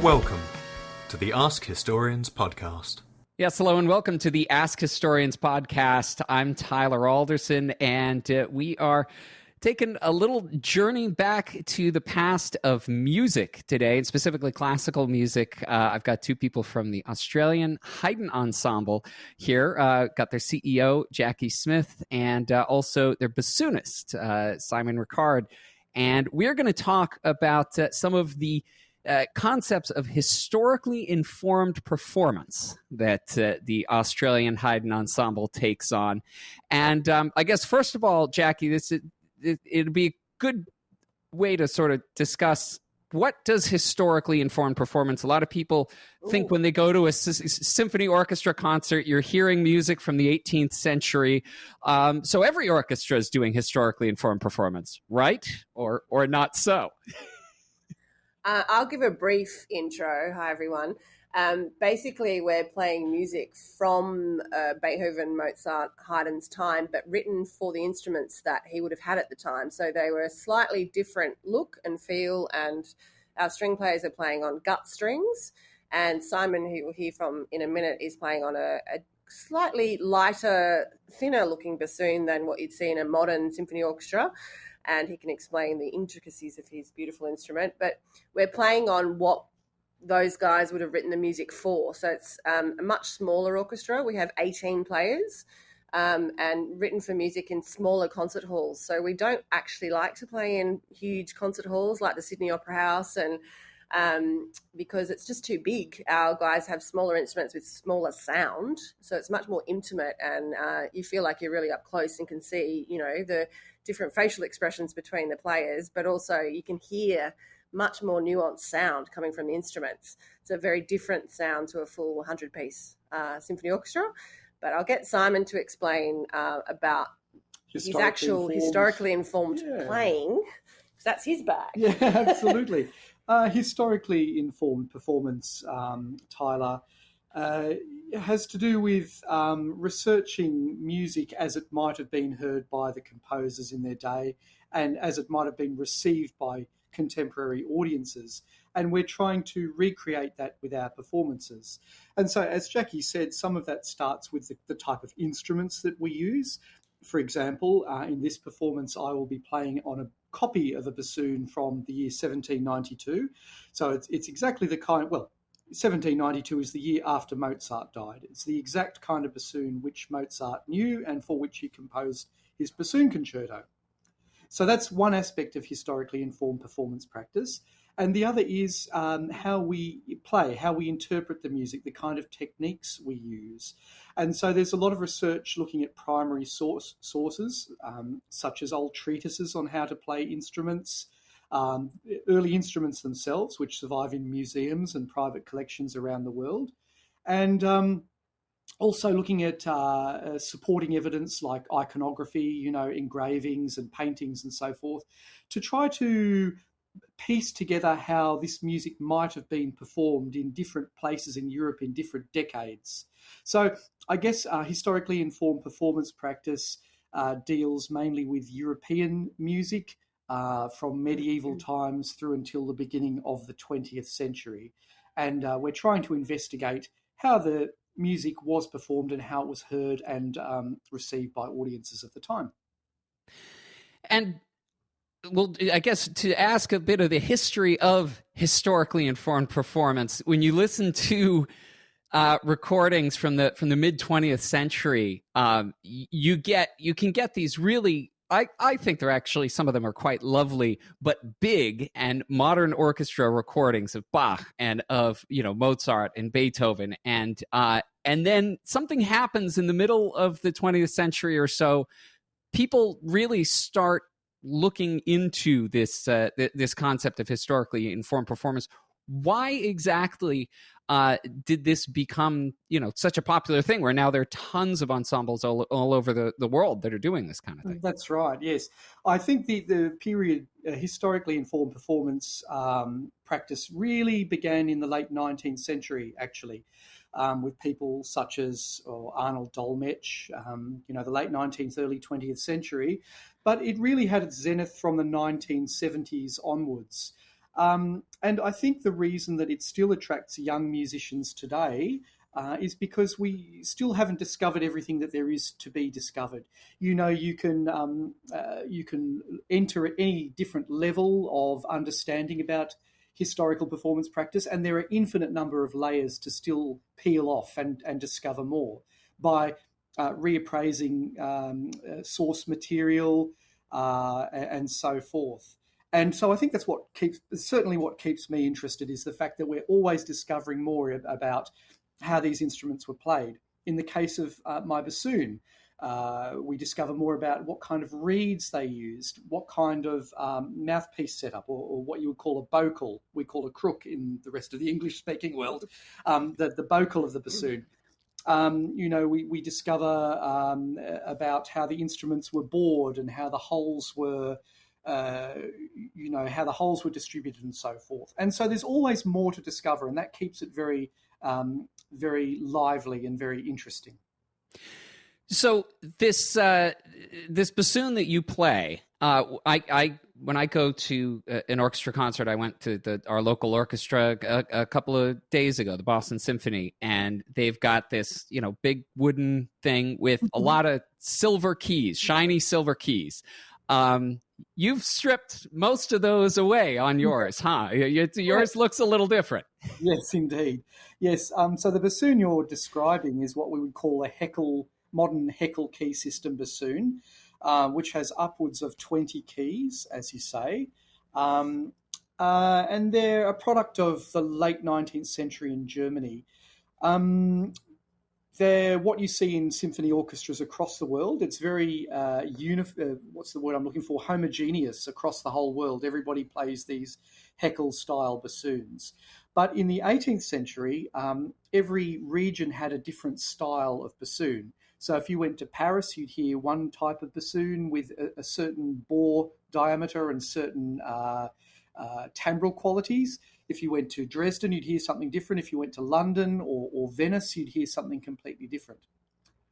Welcome to the Ask Historians podcast. Yes, hello and welcome to the Ask Historians podcast. I'm Tyler Alderson, and we are taking a little journey back to the past of music today, and specifically classical music. I've got two people from the Australian Haydn Ensemble here. Got their CEO, Jackie Smith, and also their bassoonist, Simon Ricard. And we're going to talk about some of the concepts of historically informed performance that the Australian Haydn Ensemble takes on. And I guess, first of all, Jackie, it'd be a good way to sort of discuss what does historically informed performance. A lot of people think when they go to a symphony orchestra concert, you're hearing music from the 18th century. So every orchestra is doing historically informed performance, right? Or not so? I'll give a brief intro. Hi, everyone. Basically, we're playing music from Beethoven, Mozart, Haydn's time, but written for the instruments that he would have had at the time. So they were a slightly different look and feel, and our string players are playing on gut strings. And Simon, who you'll hear from in a minute, is playing on a slightly lighter, thinner-looking bassoon than what you'd see in a modern symphony orchestra. And he can explain the intricacies of his beautiful instrument. But we're playing on what those guys would have written the music for. So it's a much smaller orchestra. We have 18 players and written for music in smaller concert halls. So we don't actually like to play in huge concert halls like the Sydney Opera House, and because it's just too big. Our guys have smaller instruments with smaller sound. So it's much more intimate, and you feel like you're really up close and can see, the different facial expressions between the players, but also you can hear much more nuanced sound coming from the instruments. It's a very different sound to a full 100-piece symphony orchestra. But I'll get Simon to explain about his actual historically informed playing, because that's his bag. Yeah, absolutely. Historically informed performance, Tyler, has to do with researching music as it might have been heard by the composers in their day and as it might have been received by contemporary audiences. And we're trying to recreate that with our performances. And so, as Jackie said, some of that starts with the type of instruments that we use. For example, in this performance, I will be playing on a copy of a bassoon from the year 1792. So it's exactly the kind, 1792 is the year after Mozart died. It's the exact kind of bassoon which Mozart knew and for which he composed his bassoon concerto. So that's one aspect of historically informed performance practice. And the other is how we play, how we interpret the music, the kind of techniques we use. And so there's a lot of research looking at primary sources, such as old treatises on how to play instruments, early instruments themselves, which survive in museums and private collections around the world. And also looking at supporting evidence like iconography, engravings and paintings and so forth, to try to piece together how this music might have been performed in different places in Europe in different decades. So I guess historically informed performance practice deals mainly with European music from medieval times through until the beginning of the 20th century. And we're trying to investigate how the music was performed and how it was heard and received by audiences of the time. And well, I guess to ask a bit of the history of historically informed performance, when you listen to recordings from the mid 20th century, you can get these really. I think they're actually, some of them are quite lovely, but big and modern orchestra recordings of Bach and of Mozart and Beethoven, and then something happens in the middle of the 20th century or so. People really start looking into this concept of historically informed performance. Why exactly did this become such a popular thing where now there are tons of ensembles all over the world that are doing this kind of thing? That's right, yes. I think the period historically informed performance practice really began in the late 19th century, actually, with people such as Arnold Dolmetsch, the late 19th, early 20th century. But it really had its zenith from the 1970s onwards. And I think the reason that it still attracts young musicians today is because we still haven't discovered everything that there is to be discovered. You know, you can enter at any different level of understanding about historical performance practice, and there are infinite number of layers to still peel off and discover more by reappraising source material and so forth. And so I think that's what keeps me interested, is the fact that we're always discovering more about how these instruments were played. In the case of my bassoon, we discover more about what kind of reeds they used, what kind of mouthpiece setup, or what you would call a bocal. We call a crook in the rest of the English-speaking world, the bocal of the bassoon. We discover about how the instruments were bored and how the holes were, how the holes were distributed and so forth. And so there's always more to discover, and that keeps it very, very lively and very interesting. So this bassoon that you play, when I go to an orchestra concert, I went to our local orchestra a couple of days ago, the Boston Symphony, and they've got this big wooden thing with a lot of silver keys, shiny silver keys. You've stripped most of those away on yours, huh? Yours looks a little different. Yes, indeed. Yes. So the bassoon you're describing is what we would call a modern Heckel key system bassoon, which has upwards of 20 keys, as you say. And they're a product of the late 19th century in Germany. They're what you see in symphony orchestras across the world. It's very what's the word I'm looking for? Homogeneous across the whole world. Everybody plays these Heckel-style bassoons. But in the 18th century, every region had a different style of bassoon. So if you went to Paris, you'd hear one type of bassoon with a certain bore diameter and certain timbral qualities. If you went to Dresden, you'd hear something different. If you went to London or Venice, you'd hear something completely different.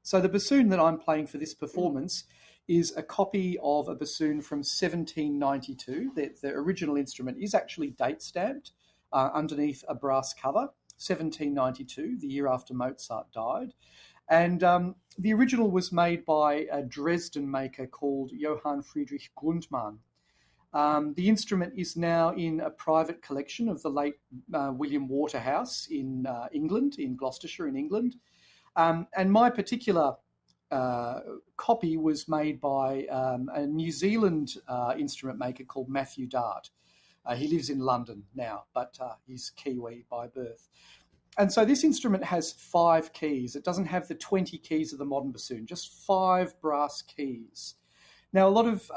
So the bassoon that I'm playing for this performance is a copy of a bassoon from 1792. The original instrument is actually date stamped underneath a brass cover, 1792, the year after Mozart died. And the original was made by a Dresden maker called Johann Friedrich Grundmann. The instrument is now in a private collection of the late William Waterhouse in England, in Gloucestershire in England. And my particular copy was made by a New Zealand instrument maker called Matthew Dart. He lives in London now, but he's Kiwi by birth. And so this instrument has 5 keys. It doesn't have the 20 keys of the modern bassoon, just 5 brass keys. Now, a lot of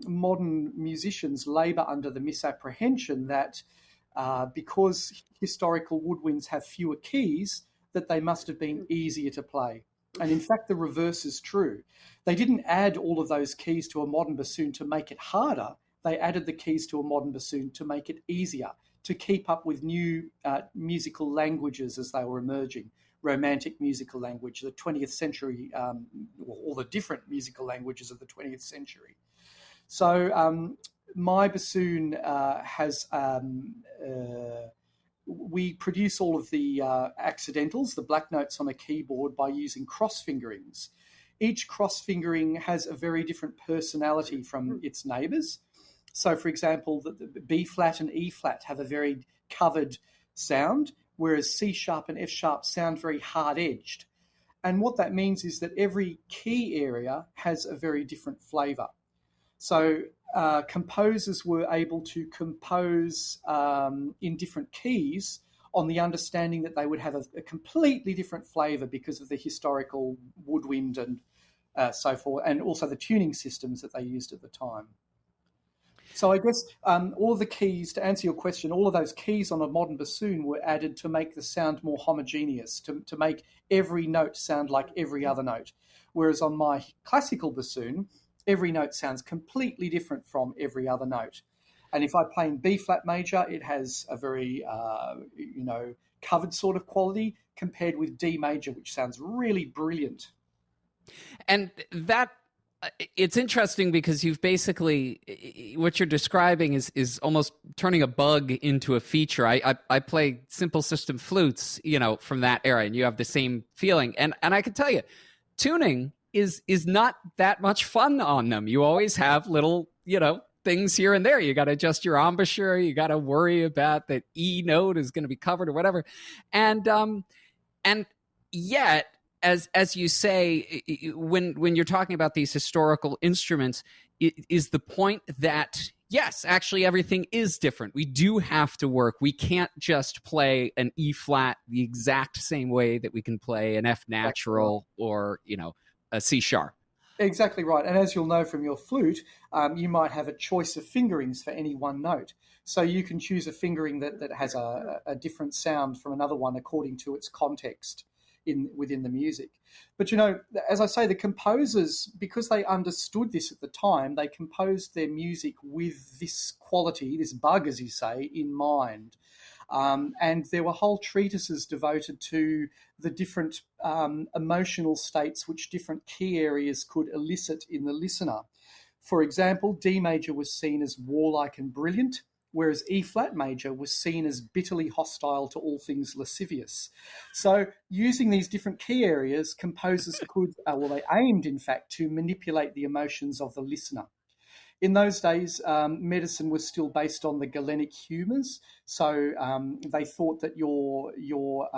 modern musicians labour under the misapprehension that because historical woodwinds have fewer keys, that they must have been easier to play. And in fact, the reverse is true. They didn't add all of those keys to a modern bassoon to make it harder. They added the keys to a modern bassoon to make it easier, to keep up with new musical languages as they were emerging. Romantic musical language, the 20th century, all the different musical languages of the 20th century. So my bassoon has, we produce all of the accidentals, the black notes on a keyboard, by using cross fingerings. Each cross fingering has a very different personality from its neighbours. So, for example, the B flat and E flat have a very covered sound, whereas C sharp and F sharp sound very hard-edged. And what that means is that every key area has a very different flavour. So composers were able to compose in different keys on the understanding that they would have a completely different flavour because of the historical woodwind and so forth, and also the tuning systems that they used at the time. So I guess all of the keys, to answer your question, all of those keys on a modern bassoon were added to make the sound more homogeneous, to make every note sound like every other note. Whereas on my classical bassoon, every note sounds completely different from every other note. And if I play in B flat major, it has a very, covered sort of quality compared with D major, which sounds really brilliant. And that, it's interesting because you've basically, what you're describing is almost turning a bug into a feature. I play simple system flutes, from that era, and you have the same feeling. And I can tell you, tuning is not that much fun on them. You always have little, things here and there. You got to adjust your embouchure. You got to worry about that E note is going to be covered or whatever. And yet, as you say, when you're talking about these historical instruments, is the point that yes, actually everything is different. We do have to work. We can't just play an E flat the exact same way that we can play an F natural or a C sharp. Exactly right. And as you'll know from your flute, you might have a choice of fingerings for any one note. So you can choose a fingering that has a different sound from another one according to its context within the music. But, as I say, the composers, because they understood this at the time, they composed their music with this quality, this bug, as you say, in mind. And there were whole treatises devoted to the different emotional states which different key areas could elicit in the listener. For example, D major was seen as warlike and brilliant, whereas E flat major was seen as bitterly hostile to all things lascivious. So using these different key areas, composers could, they aimed, in fact, to manipulate the emotions of the listener. In those days, medicine was still based on the Galenic humours, so they thought that your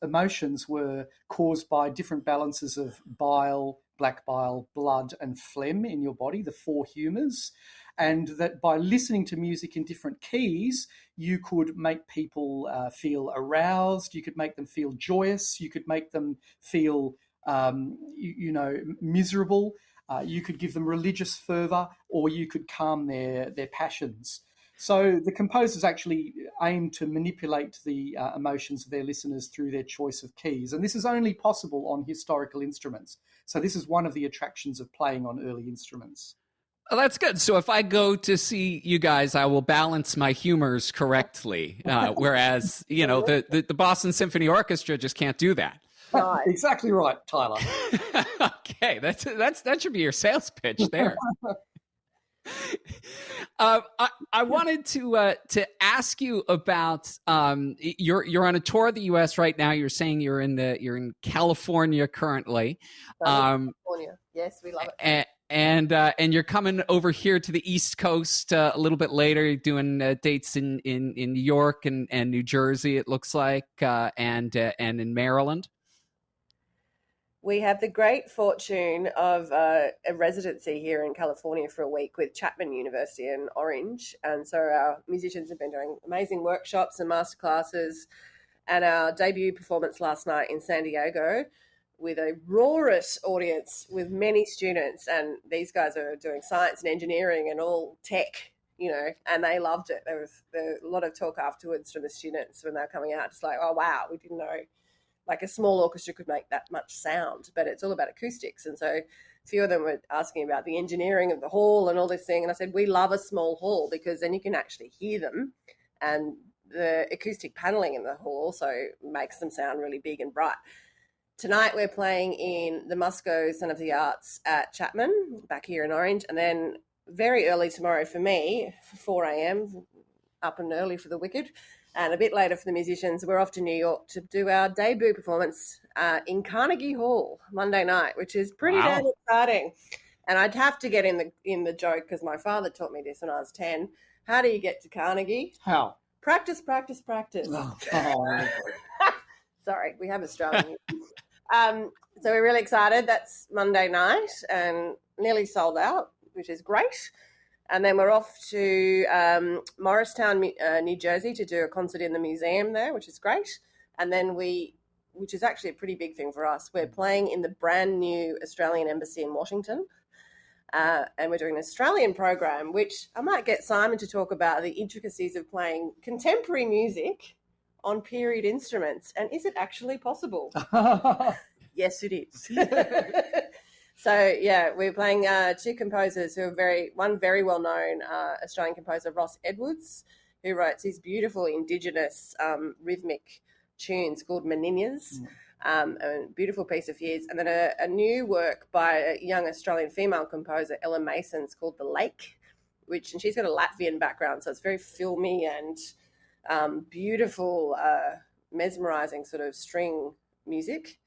emotions were caused by different balances of bile, black bile, blood, and phlegm in your body, the four humours, and that by listening to music in different keys, you could make people feel aroused, you could make them feel joyous, you could make them feel, miserable. You could give them religious fervour, or you could calm their passions. So the composers actually aim to manipulate the emotions of their listeners through their choice of keys. And this is only possible on historical instruments. So this is one of the attractions of playing on early instruments. Oh, that's good. So if I go to see you guys, I will balance my humors correctly, whereas, the Boston Symphony Orchestra just can't do that. Right. Exactly right, Tyler. Okay, that should be your sales pitch there. I wanted to ask you about you're on a tour of the U.S. right now. You're saying you're in California currently. California, yes, we love it. And you're coming over here to the East Coast a little bit later. You're doing dates in New York and New Jersey, it looks like, and in Maryland. We have the great fortune of a residency here in California for a week with Chapman University in Orange. And so our musicians have been doing amazing workshops and masterclasses. And our debut performance last night in San Diego with a roarous audience with many students. And these guys are doing science and engineering and all tech, and they loved it. There was a lot of talk afterwards from the students when they were coming out, just like, oh, wow, we didn't know like a small orchestra could make that much sound, but it's all about acoustics. And so a few of them were asking about the engineering of the hall and all this thing. And I said, we love a small hall because then you can actually hear them. And the acoustic paneling in the hall also makes them sound really big and bright. Tonight we're playing in the Musco Centre of the Arts at Chapman, back here in Orange. And then very early tomorrow for me, 4 a.m, up and early for the wicked. And a bit later for the musicians, we're off to New York to do our debut performance in Carnegie Hall Monday night, which is pretty damn exciting. And I'd have to get in the joke because my father taught me this when I was 10. How do you get to Carnegie? How? Practice, practice, practice. Oh. Sorry, we have Australian. So we're really excited. That's Monday night and nearly sold out, which is great. And then we're off to Morristown, New Jersey to do a concert in the museum there, which is great. And then which is actually a pretty big thing for us, we're playing in the brand new Australian Embassy in Washington. And we're doing an Australian program, which I might get Simon to talk about the intricacies of playing contemporary music on period instruments. And is it actually possible? Yes, it is. So, yeah, we're playing two composers who are one very well-known Australian composer, Ross Edwards, who writes these beautiful Indigenous rhythmic tunes called Maninyas, a beautiful piece of his. And then a new work by a young Australian female composer, Ella Mason's, called The Lake, and she's got a Latvian background, so it's very filmy and beautiful, mesmerizing sort of string music.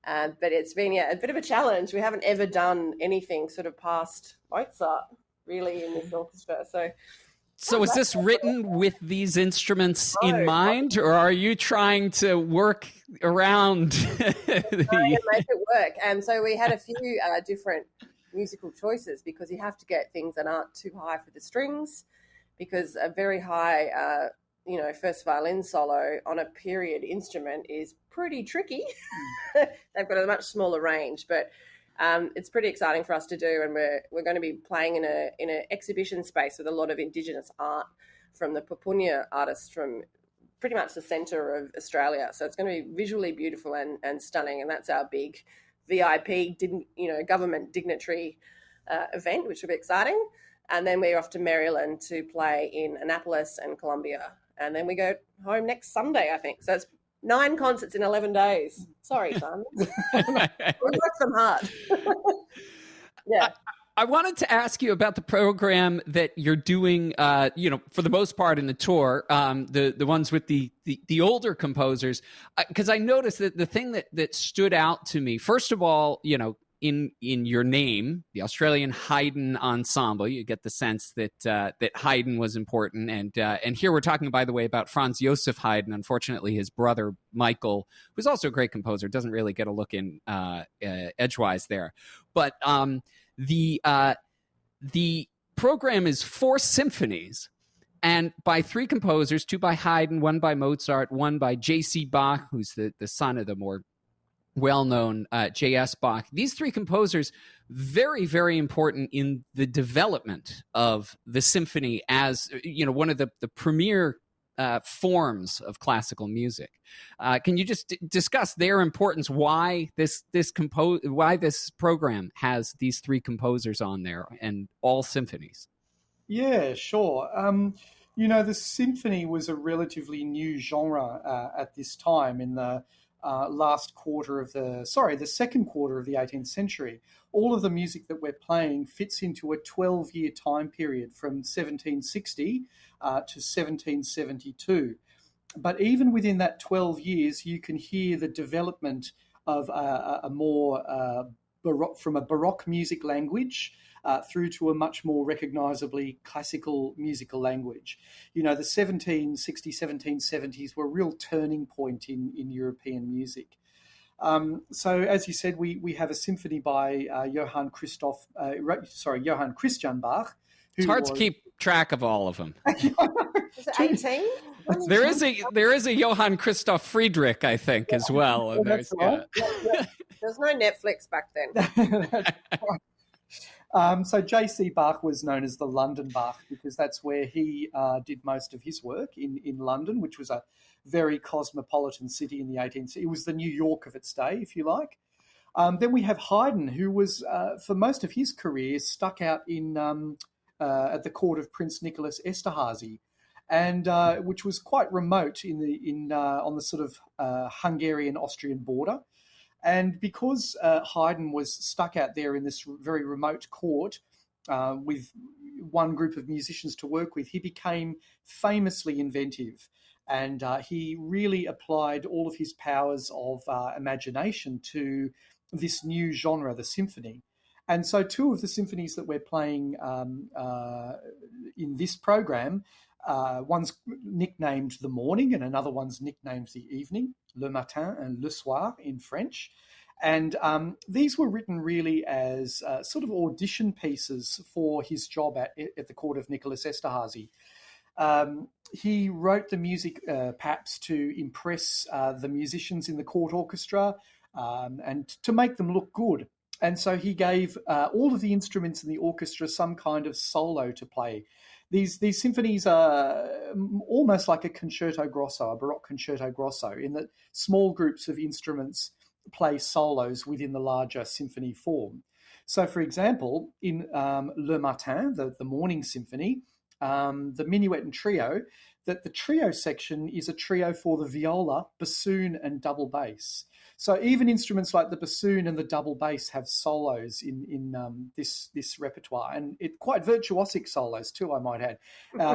But it's been a bit of a challenge. We haven't ever done anything sort of past Mozart really in this orchestra. So is this written with these instruments in mind, or are you trying to work around trying to make it work? And so we had a few different musical choices, because you have to get things that aren't too high for the strings, because a very high first violin solo on a period instrument is pretty tricky. They've got a much smaller range, but it's pretty exciting for us to do, and we're going to be playing in an exhibition space with a lot of Indigenous art from the Papunya artists from pretty much the centre of Australia. So it's going to be visually beautiful and stunning, and that's our big VIP government dignitary event, which will be exciting. And then we're off to Maryland to play in Annapolis and Columbia, and then we go home next Sunday, I think. So it's 9 concerts in 11 days. Sorry, son. We worked them hard. Yeah. I wanted to ask you about the program that you're doing, for the most part in the tour, the ones with the older composers, because I noticed that the thing that stood out to me, first of all, in your name, the Australian Haydn Ensemble, you get the sense that Haydn was important, and here we're talking, by the way, about Franz Joseph Haydn. Unfortunately, his brother Michael, who's also a great composer, doesn't really get a look in edgewise there, but the program is 4 symphonies, and by 3 composers, 2 by Haydn, 1 by Mozart, 1 by J.C. Bach, who's the son of the more well-known J.S. Bach. These 3 composers, very, very important in the development of the symphony as, one of the premier forms of classical music. Can you just discuss their importance, why this program has these 3 composers on there and all symphonies? Yeah, sure. The symphony was a relatively new genre at this time in the the second quarter of the 18th century. All of the music that we're playing fits into a 12-year time period from 1760 to 1772. But even within that 12 years, you can hear the development of a more from a Baroque music language through to a much more recognisably classical musical language. The 1760s, 1770s were a real turning point in European music. So, as you said, we have a symphony by Johann Christian Bach. It's hard to keep track of all of them. Is it 18? There is a Johann Christoph Friedrich, I think, as well. And that's right. There's no Netflix back then. So J.C. Bach was known as the London Bach because that's where he did most of his work in London, which was a very cosmopolitan city in the 18th century. It was the New York of its day, if you like. Then we have Haydn, who was, for most of his career, stuck out at the court of Prince Nicholas Esterhazy, and which was quite remote on the sort of Hungarian-Austrian border. And because Haydn was stuck out there in this very remote court with one group of musicians to work with, he became famously inventive. And he really applied all of his powers of imagination to this new genre, the symphony. And so 2 of the symphonies that we're playing in this program, one's nicknamed The Morning and another one's nicknamed The Evening, Le Matin and Le Soir in French. And these were written really as sort of audition pieces for his job at the court of Nicholas Esterhazy. He wrote the music perhaps to impress the musicians in the court orchestra and to make them look good. And so he gave all of the instruments in the orchestra some kind of solo to play. These symphonies are almost like a concerto grosso, a Baroque concerto grosso, in that small groups of instruments play solos within the larger symphony form. So, for example, in Le Matin, the morning symphony, the minuet and trio, that the trio section is a trio for the viola, bassoon, and double bass. So even instruments like the bassoon and the double bass have solos in this repertoire, and quite virtuosic solos too, I might add.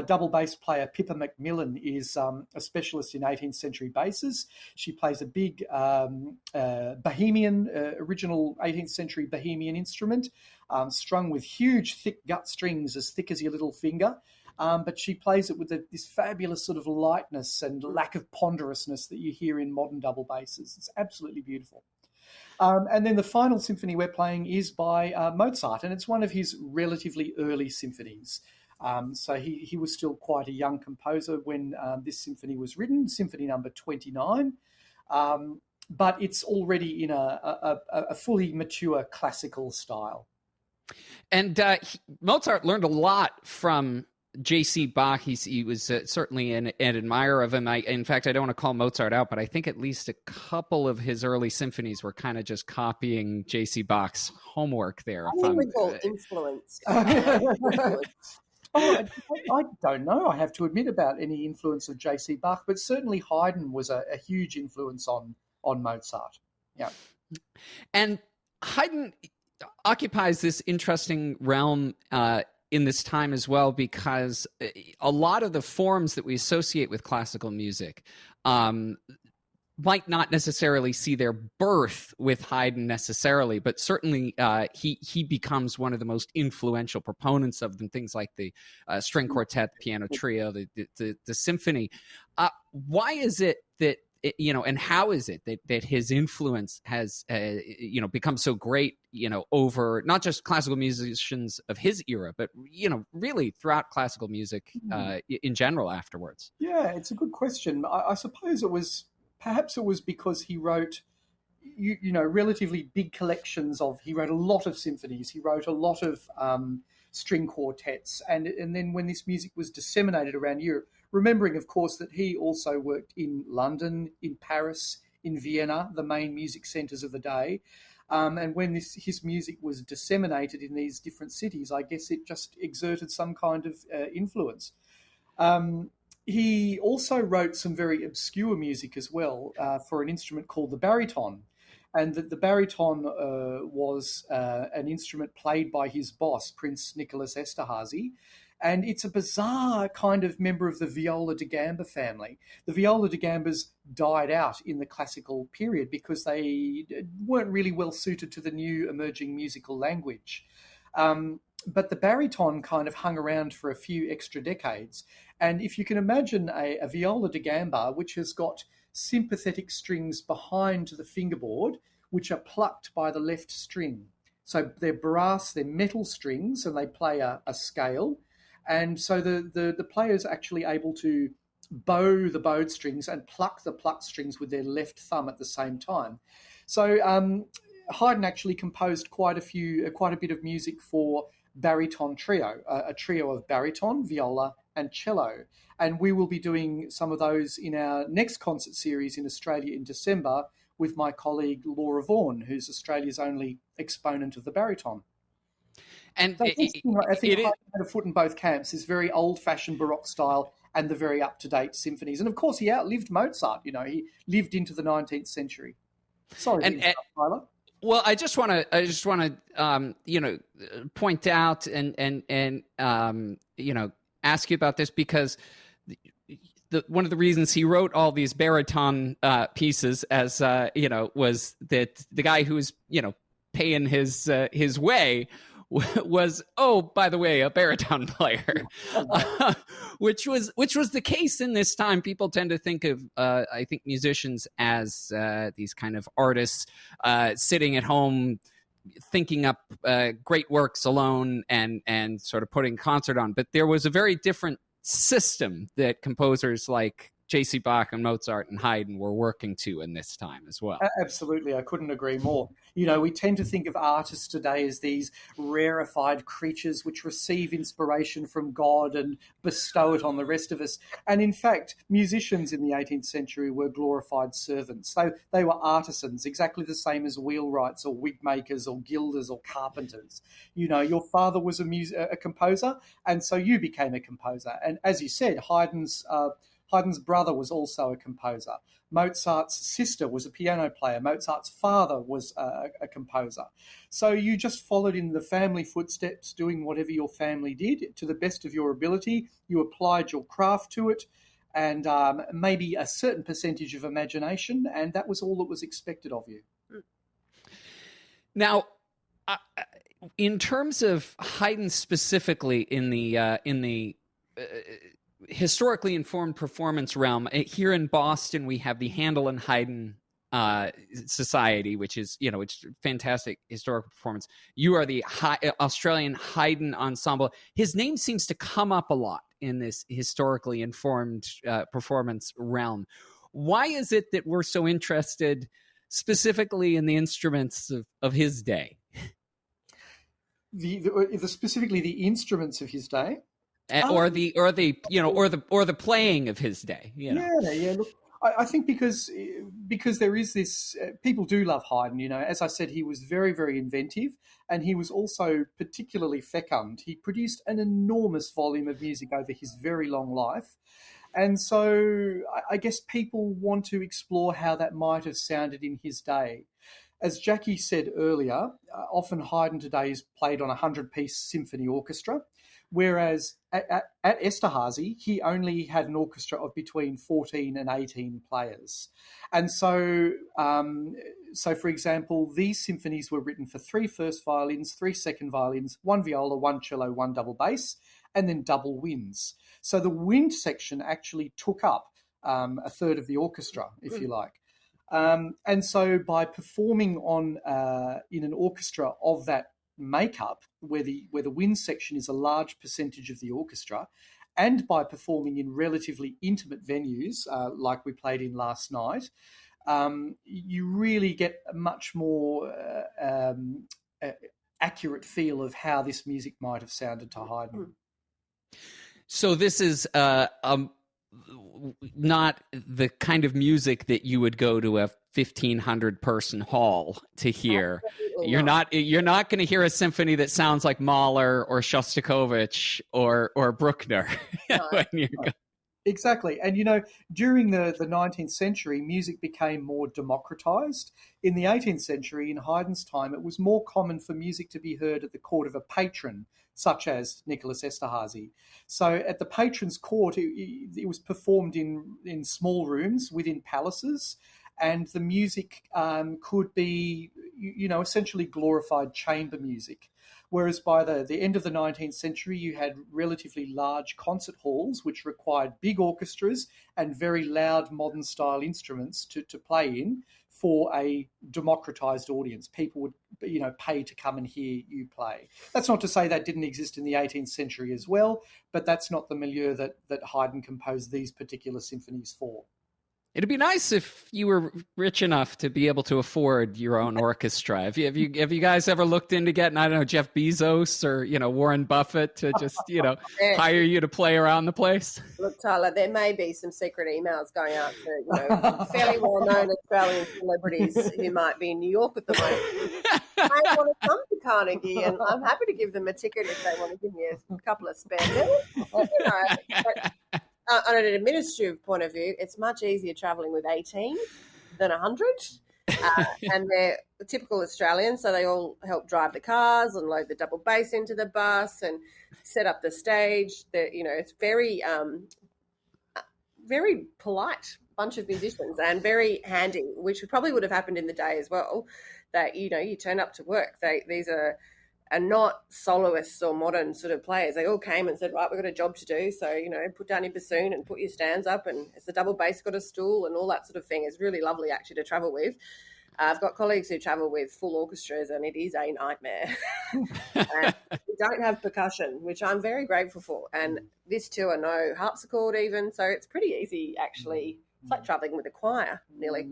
Double bass player Pippa Macmillan is a specialist in 18th century basses. She plays a big Bohemian, original 18th century Bohemian instrument, strung with huge thick gut strings as thick as your little finger. But she plays it with this fabulous sort of lightness and lack of ponderousness that you hear in modern double basses. It's absolutely beautiful. And then the final symphony we're playing is by Mozart, and it's one of his relatively early symphonies. So he was still quite a young composer when this symphony was written, Symphony number 29. But it's already in a fully mature classical style. And Mozart learned a lot from J.C. Bach. He was certainly an admirer of him. In fact, I don't want to call Mozart out, but I think at least a couple of his early symphonies were kind of just copying J.C. Bach's homework there. I think we call influence. I don't know, I have to admit, about any influence of J.C. Bach, but certainly Haydn was a huge influence on Mozart. Yeah. And Haydn occupies this interesting realm in this time as well, because a lot of the forms that we associate with classical music might not necessarily see their birth with Haydn necessarily, but certainly he becomes one of the most influential proponents of them. Things like the string quartet, the piano trio, the symphony. Why is it that and how is it that his influence has become so great over not just classical musicians of his era, but really throughout classical music in general afterwards? Yeah, it's a good question. I suppose perhaps it was because he wrote relatively big collections he wrote a lot of symphonies, he wrote a lot of string quartets, and then when this music was disseminated around Europe, remembering, of course, that he also worked in London, in Paris, in Vienna, the main music centres of the day. And when his music was disseminated in these different cities, I guess it just exerted some kind of influence. He also wrote some very obscure music as well for an instrument called the baryton. And the baryton was an instrument played by his boss, Prince Nicholas Esterhazy. And it's a bizarre kind of member of the viola da gamba family. The viola da gambas died out in the classical period because they weren't really well suited to the new emerging musical language. But the baryton kind of hung around for a few extra decades. And if you can imagine a viola da gamba, which has got sympathetic strings behind the fingerboard, which are plucked by the left string. So they're brass, they're metal strings, and they play a scale. And so the players are actually able to bow the bowed strings and pluck the plucked strings with their left thumb at the same time. So Haydn actually composed quite a bit of music for baryton trio, a trio of baryton, viola, and cello. And we will be doing some of those in our next concert series in Australia in December with my colleague Laura Vaughan, who's Australia's only exponent of the baryton. And so I think Haydn had a foot in both camps, this very old-fashioned Baroque style and the very up-to-date symphonies. And of course, he outlived Mozart. He lived into the 19th century. Sorry, Tyler. Well, I just want to point out and ask you about this, because one of the reasons he wrote all these baryton pieces, as was that the guy who was paying his way was, oh, by the way, a baryton player, which was the case in this time. People tend to think of, I think, musicians as these kind of artists sitting at home thinking up great works alone and sort of putting concert on. But there was a very different system that composers like J.C. Bach and Mozart and Haydn were working to in this time as well. Absolutely. I couldn't agree more. We tend to think of artists today as these rarefied creatures which receive inspiration from God and bestow it on the rest of us. And in fact, musicians in the 18th century were glorified servants. They were artisans, exactly the same as wheelwrights or wig makers or gilders or carpenters. Your father was a composer, and so you became a composer. And as you said, Haydn's Haydn's brother was also a composer. Mozart's sister was a piano player. Mozart's father was a composer. So you just followed in the family footsteps, doing whatever your family did to the best of your ability. You applied your craft to it, and maybe a certain percentage of imagination, and that was all that was expected of you. Now, in terms of Haydn specifically in the historically informed performance realm, here in Boston we have the Handel and Haydn Society, which is it's fantastic historical performance. You are the Australian Haydn Ensemble. His name seems to come up a lot in this historically informed performance realm. Why is it that we're so interested specifically in the instruments of his day? Specifically the instruments of his day, or the playing of his day. Yeah. Look, I think because there is this, people do love Haydn. As I said, he was very, very inventive, and he was also particularly fecund. He produced an enormous volume of music over his very long life. And so I guess people want to explore how that might have sounded in his day. As Jackie said earlier, often Haydn today is played on a 100-piece symphony orchestra, whereas at Esterházy, he only had an orchestra of between 14 and 18 players. And so, for example, these symphonies were written for 3 first violins, 3 second violins, 1 viola, 1 cello, 1 double bass, and then double winds. So the wind section actually took up a third of the orchestra, if you like. And so by performing on in an orchestra of that makeup, where the wind section is a large percentage of the orchestra, and by performing in relatively intimate venues like we played in last night, you really get a much more accurate feel of how this music might have sounded to Haydn. So this is not the kind of music that you would go to a 1,500 person hall to hear. Absolutely You're not going to hear a symphony that sounds like Mahler or Shostakovich or Bruckner. When you go. Exactly. And, during the 19th century, music became more democratized. In the 18th century, in Haydn's time, it was more common for music to be heard at the court of a patron, such as Nicholas Esterházy. So at the patron's court, it was performed in small rooms within palaces, and the music could be, essentially glorified chamber music. Whereas by the end of the 19th century, you had relatively large concert halls, which required big orchestras and very loud modern-style instruments to play in for a democratized audience. People would, pay to come and hear you play. That's not to say that didn't exist in the 18th century as well, but that's not the milieu that Haydn composed these particular symphonies for. It'd be nice if you were rich enough to be able to afford your own orchestra. Have you guys ever looked into getting, I don't know, Jeff Bezos or, Warren Buffett to just, hire you to play around the place? Look, Tyler, there may be some secret emails going out to, fairly well-known Australian celebrities who might be in New York at the moment. I want to come to Carnegie, and I'm happy to give them a ticket if they want to give me a couple of spare minutes. But, on an administrative point of view, it's much easier travelling with 18 than 100. And they're typical Australians, so they all help drive the cars and load the double bass into the bus and set up the stage. It's very, very polite bunch of musicians and very handy, which probably would have happened in the day as well, that, you turn up to work. These are not soloists or modern sort of players. They all came and said, right, we've got a job to do. So, put down your bassoon and put your stands up, and it's the double bass got a stool and all that sort of thing. It's really lovely actually to travel with. I've got colleagues who travel with full orchestras, and it is a nightmare. And we don't have percussion, which I'm very grateful for. And this tour, no harpsichord even. So it's pretty easy actually. It's like traveling with a choir nearly.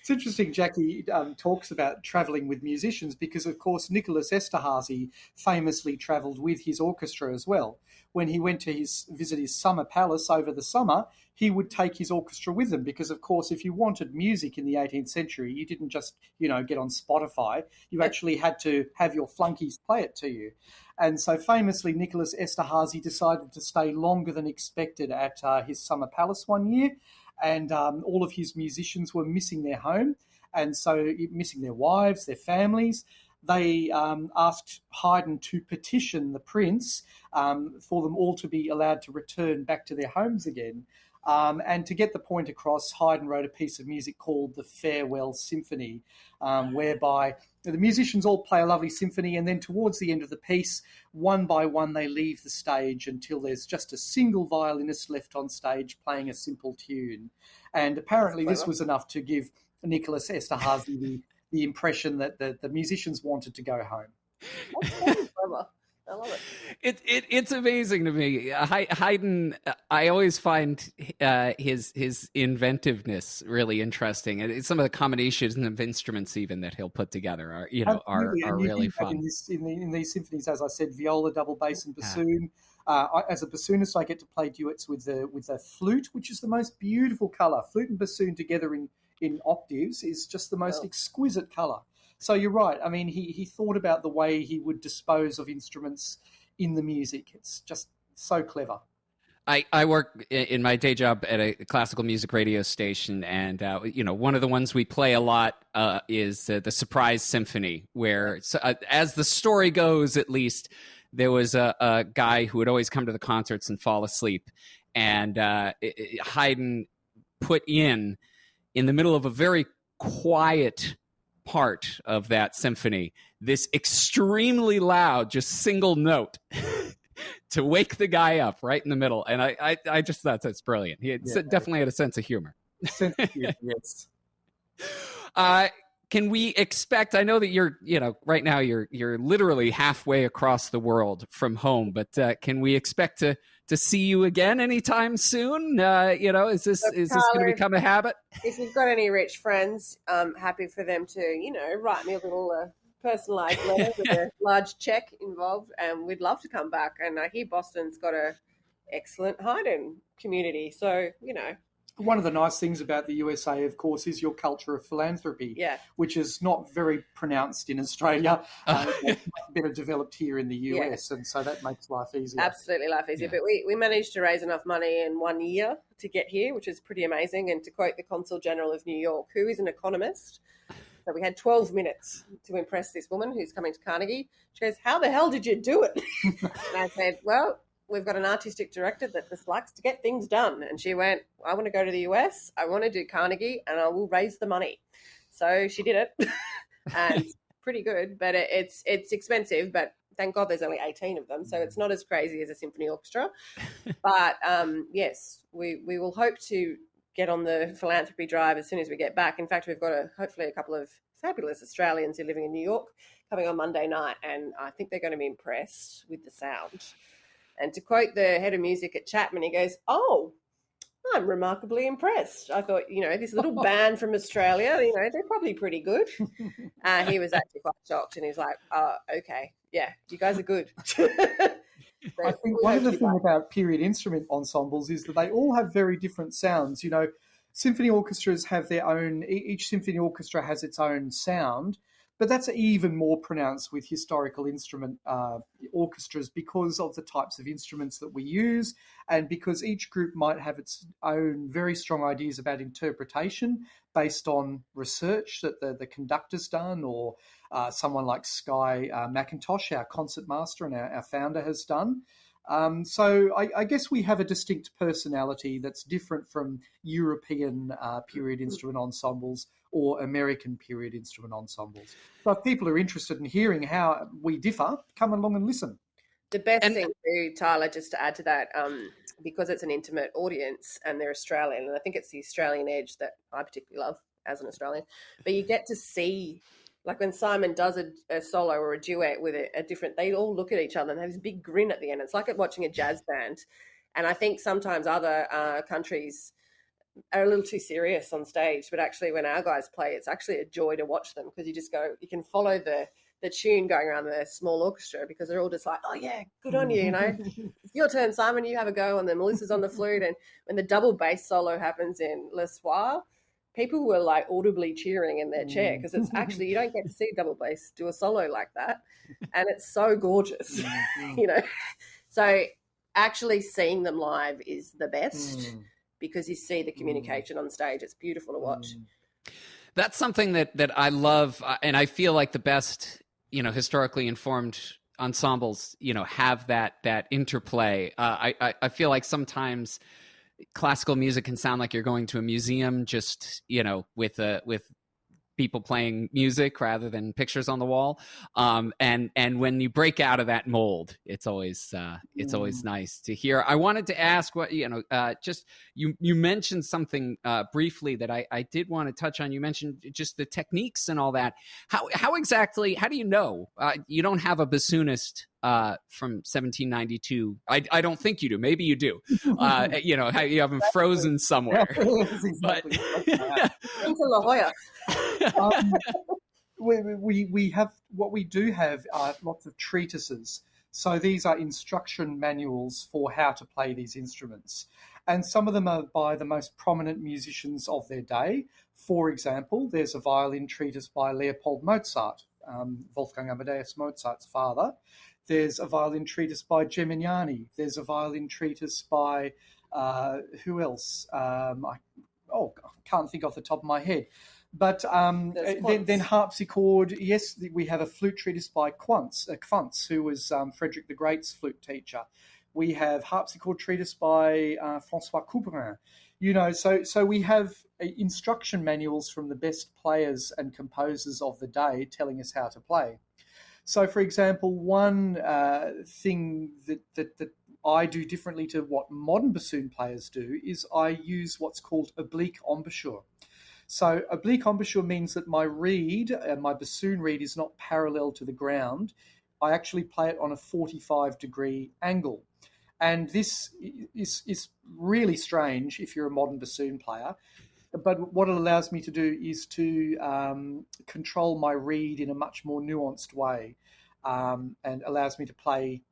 It's interesting, Jackie talks about travelling with musicians because, of course, Nicholas Esterhazy famously travelled with his orchestra as well. When he went to visit his summer palace over the summer, he would take his orchestra with them because, of course, if you wanted music in the 18th century, you didn't just, get on Spotify. You actually had to have your flunkies play it to you. And so famously, Nicholas Esterhazy decided to stay longer than expected at his summer palace one year. And all of his musicians were missing their home, and so missing their wives, their families. They asked Haydn to petition the prince for them all to be allowed to return back to their homes again. And to get the point across, Haydn wrote a piece of music called the Farewell Symphony, whereby the musicians all play a lovely symphony, and then towards the end of the piece, one by one, they leave the stage until there's just a single violinist left on stage playing a simple tune. And apparently this was enough to give Nicholas Esterhazy the impression that the musicians wanted to go home. That's clever. I love it. It's amazing to me. Haydn, I always find his inventiveness really interesting, and some of the combinations of instruments even that he'll put together are really fun. In these symphonies, as I said, viola, double bass, and bassoon. As a bassoonist, I get to play duets with the flute, which is the most beautiful color. Flute and bassoon together in octaves is just the most exquisite color. So you're right. I mean, he thought about the way he would dispose of instruments in the music. It's just so clever. I work in my day job at a classical music radio station, and one of the ones we play a lot is the Surprise Symphony, where, as the story goes, at least, there was a guy who would always come to the concerts and fall asleep, and Haydn put in the middle of a very quiet part of that symphony this extremely loud, just single note to wake the guy up right in the middle. And I just thought that's brilliant. He definitely had a sense of humor. Yes. Can we expect, I know that you're, right now you're literally halfway across the world from home, but can we expect to see you again anytime soon? Is this going to become a habit? If you've got any rich friends, I'm happy for them to, write me a little personalised letter with a large check involved, and we'd love to come back. And I hear Boston's got a excellent Haydn community, so, One of the nice things about the USA, of course, is your culture of philanthropy, which is not very pronounced in Australia. It's better developed here in the US, and so that makes life easier. Absolutely life easier. But we managed to raise enough money in 1 year to get here, which is pretty amazing. And to quote the Consul General of New York, who is an economist, so we had 12 minutes to impress this woman who's coming to Carnegie. She goes, "How the hell did you do it?" And I said, "Well, we've got an artistic director that just likes to get things done." And she went, "I want to go to the US, I want to do Carnegie, and I will raise the money." So she did it, and pretty good, but it's expensive, but thank God there's only 18 of them, so it's not as crazy as a symphony orchestra. But yes, we will hope to get on the philanthropy drive as soon as we get back. In fact, we've got hopefully a couple of fabulous Australians who are living in New York coming on Monday night, and I think they're going to be impressed with the sound. And to quote the head of music at Chapman, he goes, "Oh, I'm remarkably impressed. I thought, this little band from Australia, they're probably pretty good." He was actually quite shocked, and he was like, "Oh, okay. Yeah, you guys are good." I think one of the things about period instrument ensembles is that they all have very different sounds. Symphony orchestras have their own, each symphony orchestra has its own sound, but that's even more pronounced with historical instrument orchestras because of the types of instruments that we use, and because each group might have its own very strong ideas about interpretation based on research that the conductor's done, or someone like Skye McIntosh, our concertmaster and our founder, has done. So I guess we have a distinct personality that's different from European period instrument ensembles or American period instrument ensembles. So if people are interested in hearing how we differ, come along and listen. The best thing too, Tyler, just to add to that, because it's an intimate audience and they're Australian, and I think it's the Australian edge that I particularly love as an Australian, but you get to see, like when Simon does a solo or a duet with a different, they all look at each other and have this big grin at the end. It's like watching a jazz band. And I think sometimes other countries are a little too serious on stage. But actually, when our guys play, it's actually a joy to watch them, because you can follow the tune going around the small orchestra, because they're all just like, oh yeah, good on you, It's your turn, Simon, you have a go. And then Melissa's on the flute, and when the double bass solo happens in Le Soir, people were like audibly cheering in their chair, because it's actually, you don't get to see double bass do a solo like that, and it's so gorgeous. So actually seeing them live is the best, because you see the communication on stage. It's beautiful to watch. That's something that I love, and I feel like the best historically informed ensembles have that interplay. I feel like sometimes classical music can sound like you're going to a museum, just with people playing music rather than pictures on the wall. And when you break out of that mold, it's always nice to hear. I wanted to ask what just you mentioned something briefly that I did want to touch on. You mentioned just the techniques and all that. How exactly? How do you know? You don't have a bassoonist from 1792. I don't think you do. Maybe you do. How you have them frozen somewhere. Exactly. Into La Jolla. We have, what we do have are lots of treatises. So these are instruction manuals for how to play these instruments. And some of them are by the most prominent musicians of their day. For example, there's a violin treatise by Leopold Mozart, Wolfgang Amadeus Mozart's father. There's a violin treatise by Gemignani. There's a violin treatise by, who else? I can't think off the top of my head. But then harpsichord, yes, we have a flute treatise by Quantz, who was Frederick the Great's flute teacher. We have harpsichord treatise by François Couperin. So we have instruction manuals from the best players and composers of the day telling us how to play. So, for example, one thing that I do differently to what modern bassoon players do is I use what's called oblique embouchure. So oblique embouchure means that my reed, my bassoon reed, is not parallel to the ground. I actually play it on a 45-degree angle. And this is really strange if you're a modern bassoon player. But what it allows me to do is to control my reed in a much more nuanced way, and allows me to play,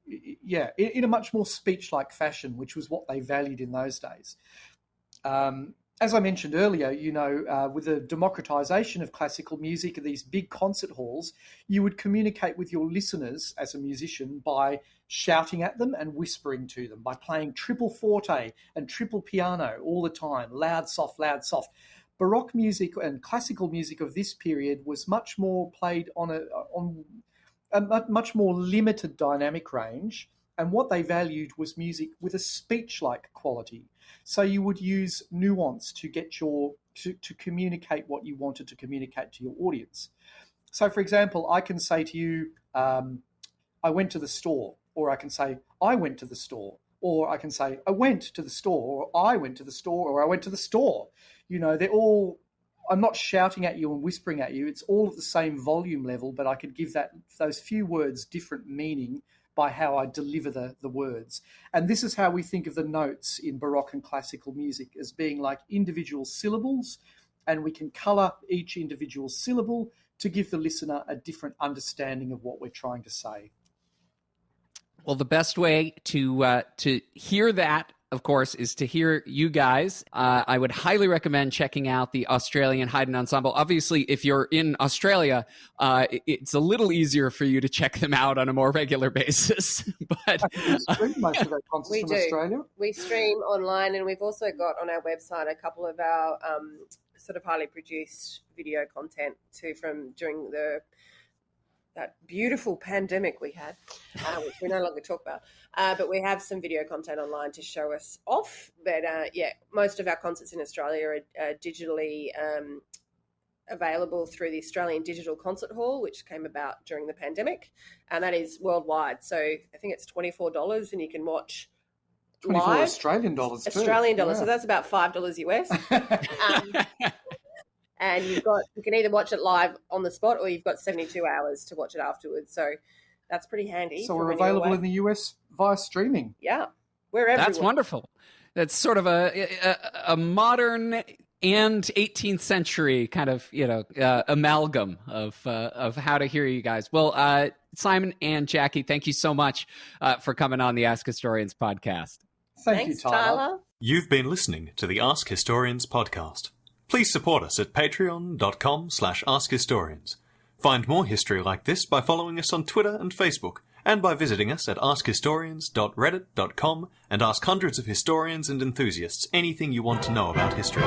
in a much more speech-like fashion, which was what they valued in those days. As I mentioned earlier, with the democratization of classical music at these big concert halls, you would communicate with your listeners as a musician by shouting at them and whispering to them, by playing triple forte and triple piano all the time, loud, soft, loud, soft. Baroque music and classical music of this period was much more played on a much more limited dynamic range, and what they valued was music with a speech-like quality. So you would use nuance to get to communicate what you wanted to communicate to your audience. So, for example, I can say to you, I went to the store, or I can say, I went to the store, or I can say, I went to the store, or I went to the store, or I went to the store. They're all, I'm not shouting at you and whispering at you. It's all at the same volume level, but I could give those few words different meaning by how I deliver the words. And this is how we think of the notes in Baroque and classical music, as being like individual syllables, and we can colour each individual syllable to give the listener a different understanding of what we're trying to say. Well, the best way to hear that, of course, is to hear you guys. I would highly recommend checking out the Australian Haydn Ensemble. Obviously, if you're in Australia, it's a little easier for you to check them out on a more regular basis. But most of our concerts from Australia. We stream online, and we've also got on our website a couple of our sort of highly produced video content too from during that beautiful pandemic we had, which we no longer talk about. But we have some video content online to show us off. But most of our concerts in Australia are digitally available through the Australian Digital Concert Hall, which came about during the pandemic. And that is worldwide. So I think it's $24 and you can watch 24 live. Australian dollars too. Australian dollars. Yeah. So that's about $5 US. And you can either watch it live on the spot or you've got 72 hours to watch it afterwards. So that's pretty handy. So we're available in the US via streaming. Yeah, we're everywhere. That's wonderful. that's sort of a modern and 18th century kind of amalgam of how to hear you guys. Well, Simon and Jackie, thank you so much for coming on the Ask Historians podcast. Thank Thanks, you, Tyler. You've been listening to the Ask Historians podcast. Please support us at patreon.com/askhistorians. Find more history like this by following us on Twitter and Facebook, and by visiting us at askhistorians.reddit.com and ask hundreds of historians and enthusiasts anything you want to know about history.